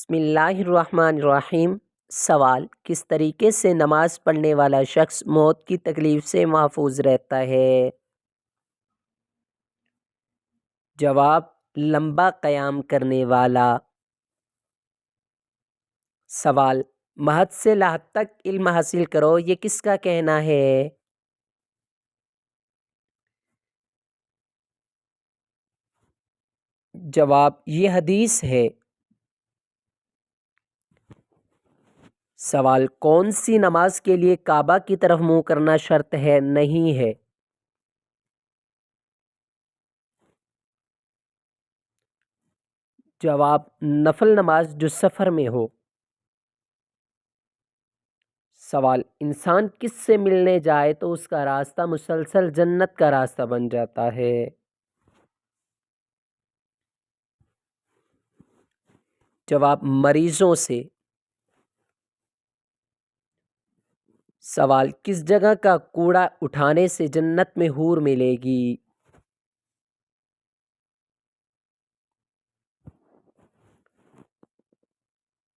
بسم اللہ الرحمن الرحیم۔ سوال: کس طریقے سے نماز پڑھنے والا شخص موت کی تکلیف سے محفوظ رہتا ہے؟ جواب: لمبا قیام کرنے والا۔ سوال: مہد سے لحد تک علم حاصل کرو، یہ کس کا کہنا ہے؟ جواب: یہ حدیث ہے۔ سوال: کون سی نماز کے لیے کعبہ کی طرف منہ کرنا شرط ہے، نہیں ہے؟ جواب: نفل نماز جو سفر میں ہو۔ سوال: انسان کس سے ملنے جائے تو اس کا راستہ مسلسل جنت کا راستہ بن جاتا ہے؟ جواب: مریضوں سے۔ سوال: کس جگہ کا کوڑا اٹھانے سے جنت میں حور ملے گی؟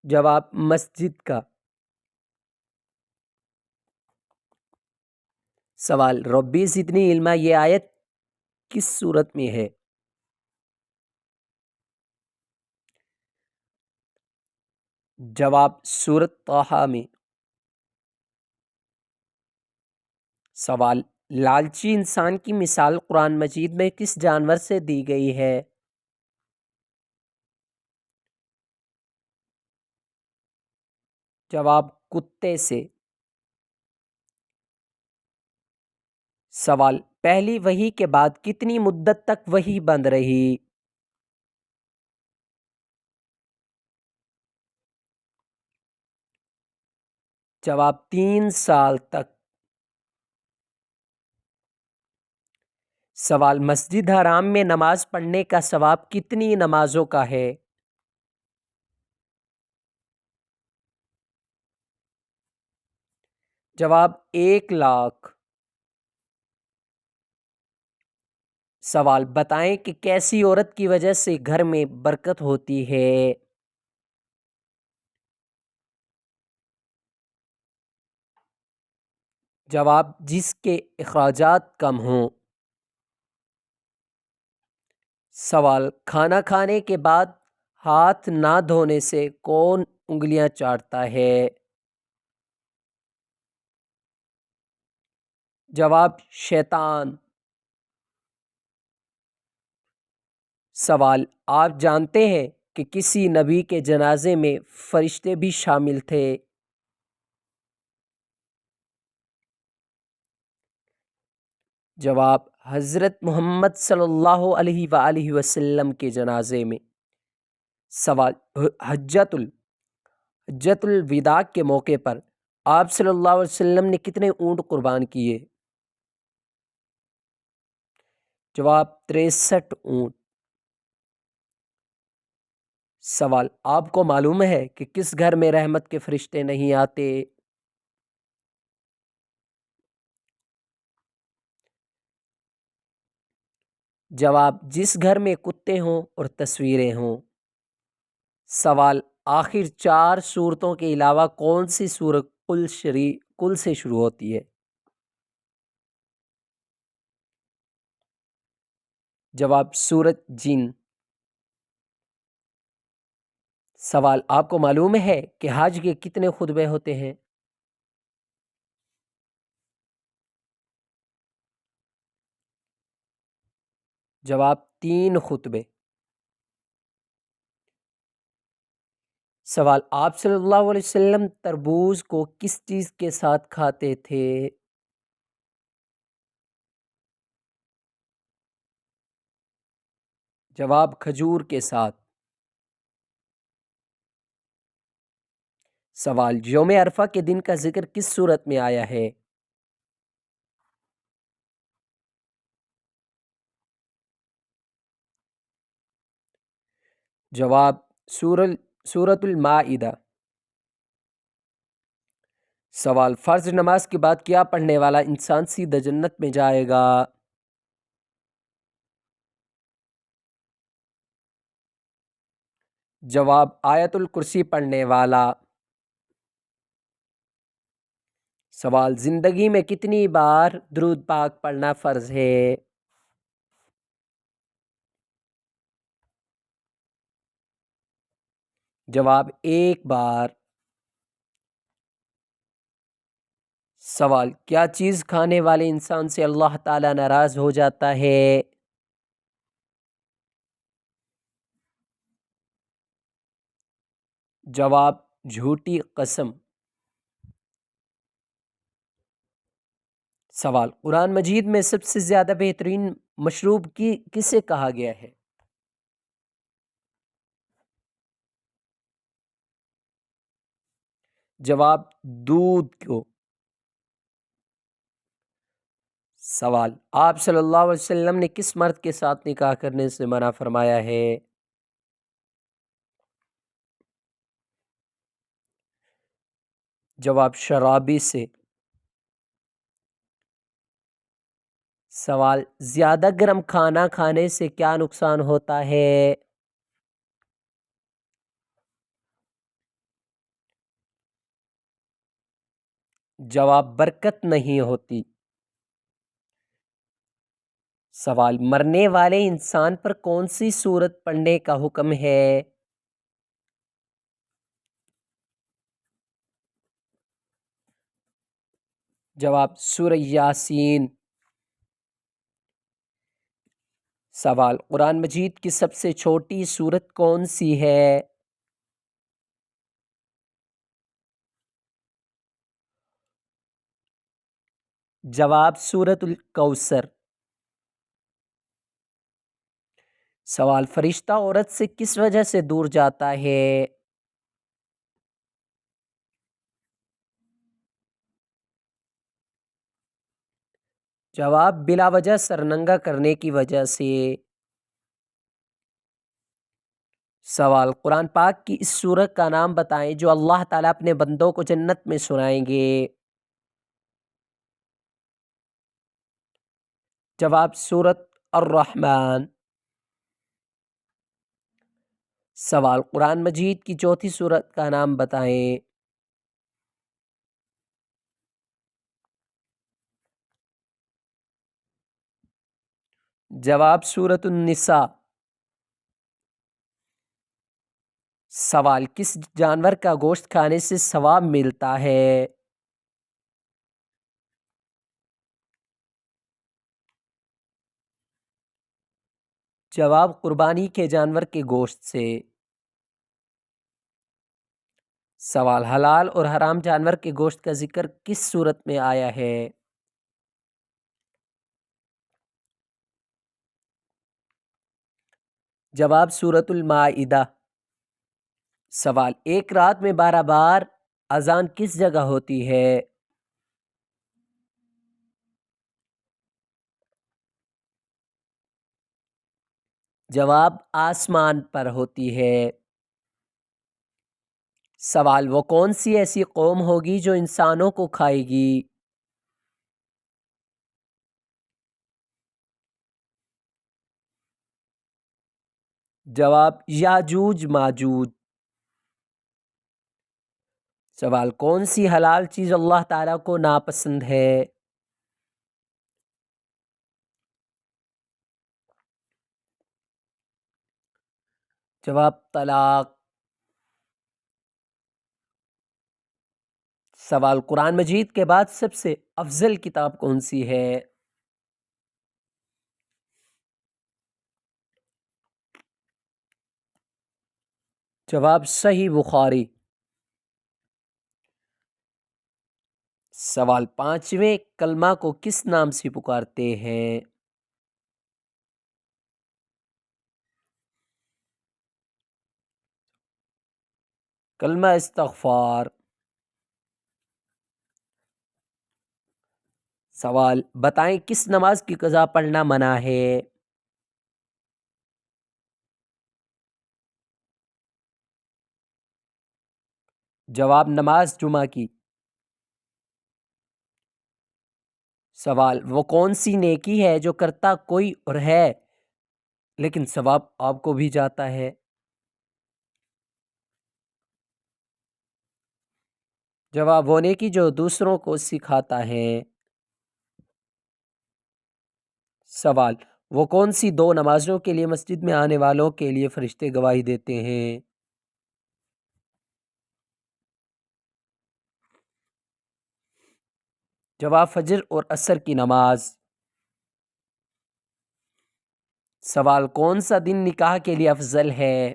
جواب: مسجد کا۔ سوال: ربی زدنی علما، یہ آیت کس صورت میں ہے؟ جواب: سورۃ طٰہٰ میں۔ سوال: لالچی انسان کی مثال قرآن مجید میں کس جانور سے دی گئی ہے؟ جواب: کتے سے۔ سوال: پہلی وحی کے بعد کتنی مدت تک وحی بند رہی؟ جواب: 3 سال تک۔ سوال: مسجد حرام میں نماز پڑھنے کا ثواب کتنی نمازوں کا ہے؟ جواب: 1,00,000۔ سوال: بتائیں کہ کیسی عورت کی وجہ سے گھر میں برکت ہوتی ہے؟ جواب: جس کے اخراجات کم ہوں۔ سوال: کھانا کھانے کے بعد ہاتھ نہ دھونے سے کون انگلیاں چاٹتا ہے؟ جواب: شیطان۔ سوال: آپ جانتے ہیں کہ کسی نبی کے جنازے میں فرشتے بھی شامل تھے؟ جواب: حضرت محمد صلی اللہ علیہ وآلہ وسلم کے جنازے میں۔ سوال: حجۃ الوداع کے موقع پر آپ صلی اللہ علیہ وسلم نے کتنے اونٹ قربان کیے؟ جواب: 63 اونٹ۔ سوال: آپ کو معلوم ہے کہ کس گھر میں رحمت کے فرشتے نہیں آتے؟ جواب: جس گھر میں کتے ہوں اور تصویریں ہوں۔ سوال: آخر 4 سورتوں کے علاوہ کون سی سورت کل سے شروع ہوتی ہے؟ جواب: سورۃ جن۔ سوال: آپ کو معلوم ہے کہ حج کے کتنے خطبے ہوتے ہیں؟ جواب: 3 خطبے۔ سوال: آپ صلی اللہ علیہ وسلم تربوز کو کس چیز کے ساتھ کھاتے تھے؟ جواب: کھجور کے ساتھ۔ سوال: یوم عرفہ کے دن کا ذکر کس صورت میں آیا ہے؟ جواب: سورۃ المائدہ۔ سوال: فرض نماز کے بعد کیا پڑھنے والا انسان سیدھا جنت میں جائے گا؟ جواب آیت الکرسی پڑھنے والا۔ سوال زندگی میں کتنی بار درود پاک پڑھنا فرض ہے؟ جواب ایک بار۔ سوال کیا چیز کھانے والے انسان سے اللہ تعالیٰ ناراض ہو جاتا ہے؟ جواب جھوٹی قسم۔ سوال قرآن مجید میں سب سے زیادہ بہترین مشروب کسے کہا گیا ہے؟ جواب دودھ کو۔ سوال آپ صلی اللہ علیہ وسلم نے کس مرد کے ساتھ نکاح کرنے سے منع فرمایا ہے؟ جواب شرابی سے۔ سوال زیادہ گرم کھانا کھانے سے کیا نقصان ہوتا ہے؟ جواب برکت نہیں ہوتی۔ سوال مرنے والے انسان پر کون سی سورت پڑھنے کا حکم ہے؟ جواب سورہ یاسین۔ سوال قرآن مجید کی سب سے چھوٹی سورت کون سی ہے؟ جواب سورۃ الکوثر۔ سوال فرشتہ عورت سے کس وجہ سے دور جاتا ہے؟ جواب بلا وجہ سرننگا کرنے کی وجہ سے۔ سوال قرآن پاک کی اس سورت کا نام بتائیں جو اللہ تعالیٰ اپنے بندوں کو جنت میں سنائیں گے۔ جواب سورۃ الرحمن۔ سوال قرآن مجید کی چوتھی سورت کا نام بتائیں۔ جواب سورۃ النساء۔ سوال کس جانور کا گوشت کھانے سے ثواب ملتا ہے؟ جواب قربانی کے جانور کے گوشت سے۔ سوال حلال اور حرام جانور کے گوشت کا ذکر کس صورت میں آیا ہے؟ جواب سورۃ المائدہ۔ سوال ایک رات میں 12 بار اذان کس جگہ ہوتی ہے؟ جواب آسمان پر ہوتی ہے۔ سوال وہ کون سی ایسی قوم ہوگی جو انسانوں کو کھائے گی؟ جواب یاجوج ماجوج۔ سوال کون سی حلال چیز اللہ تعالیٰ کو ناپسند ہے؟ جواب طلاق۔ سوال قرآن مجید کے بعد سب سے افضل کتاب کون سی ہے؟ جواب صحیح بخاری۔ سوال پانچویں کلمہ کو کس نام سے پکارتے ہیں؟ کلمہ استغفار۔ سوال بتائیں کس نماز کی قضا پڑھنا منع ہے؟ جواب نماز جمعہ کی۔ سوال وہ کون سی نیکی ہے جو کرتا کوئی اور ہے لیکن ثواب آپ کو بھی جاتا ہے؟ جواب وہ نیکی جو دوسروں کو سکھاتا ہے۔ سوال وہ کون سی دو نمازوں کے لیے مسجد میں آنے والوں کے لیے فرشتے گواہی دیتے ہیں؟ جواب فجر اور عصر کی نماز۔ سوال کون سا دن نکاح کے لیے افضل ہے؟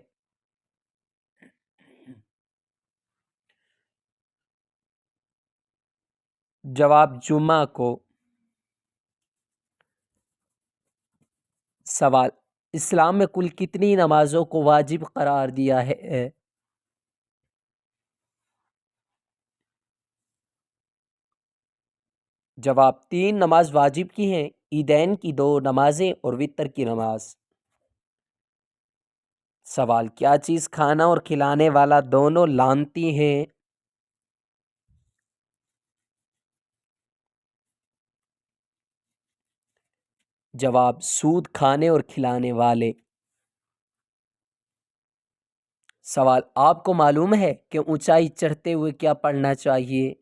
جواب جمعہ کو۔ سوال اسلام میں کل کتنی نمازوں کو واجب قرار دیا ہے؟ جواب 3 نماز واجب کی ہیں، عیدین کی 2 نمازیں اور وتر کی نماز۔ سوال کیا چیز کھانا اور کھلانے والا دونوں لعنتی ہیں؟ جواب سود کھانے اور کھلانے والے۔ سوال آپ کو معلوم ہے کہ اونچائی چڑھتے ہوئے کیا پڑھنا چاہیے؟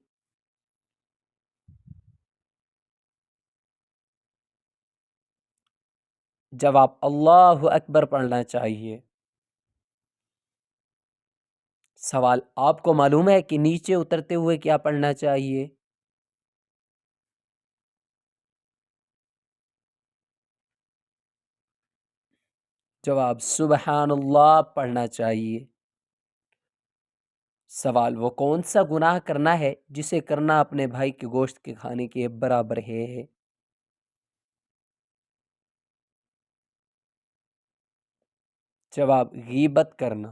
جواب اللہ اکبر پڑھنا چاہیے۔ سوال آپ کو معلوم ہے کہ نیچے اترتے ہوئے کیا پڑھنا چاہیے؟ جواب سبحان اللہ پڑھنا چاہیے۔ سوال وہ کون سا گناہ کرنا ہے جسے کرنا اپنے بھائی کے گوشت کے کھانے کے برابر ہے؟ جواب غیبت کرنا۔